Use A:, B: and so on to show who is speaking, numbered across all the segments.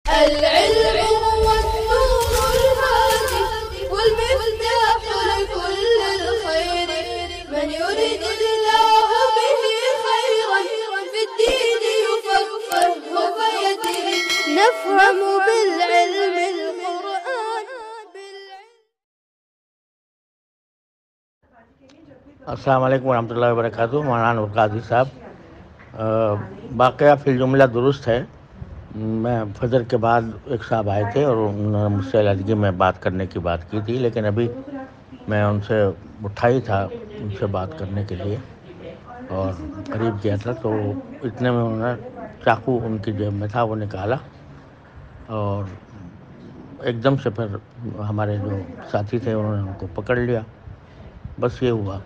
A: العلم هو النور الهادي والمفتاح لكل الخير، من يريد الله به خيرا في الدين يفقهه فيدري، نفهم بالعلم القرآن.
B: السلام علیکم ورحمۃ اللہ وبرکاتہ. مولانا القاضی صاحب، واقعہ فی الجملہ درست ہے. میں فجر کے بعد ایک صاحب آئے تھے اور انہوں نے مجھ سے علیحدگی میں بات کرنے کی بات کی تھی، لیکن ابھی میں ان سے اٹھا ہی تھا ان سے بات کرنے کے لیے اور قریب گیا تھا، تو اتنے میں انہوں نے چاقو ان کی جیب میں تھا وہ نکالا اور ایک دم سے پھر ہمارے جو ساتھی تھے انہوں نے ان کو پکڑ لیا. بس یہ ہوا.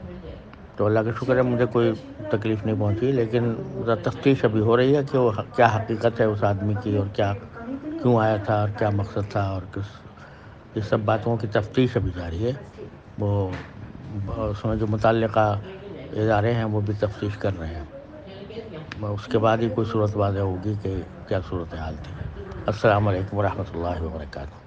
B: تو اللہ کا شکر ہے مجھے کوئی تکلیف نہیں پہنچی، لیکن تفتیش ابھی ہو رہی ہے کہ وہ کیا حقیقت ہے اس آدمی کی اور کیا کیوں آیا تھا اور کیا مقصد تھا اور یہ سب باتوں کی تفتیش ابھی جاری ہے. وہ اس میں جو متعلقہ ادارے ہیں وہ بھی تفتیش کر رہے ہیں. اس کے بعد ہی کوئی صورت واضح ہوگی کہ کیا صورتحال تھی. السلام علیکم ورحمۃ اللہ وبرکاتہ.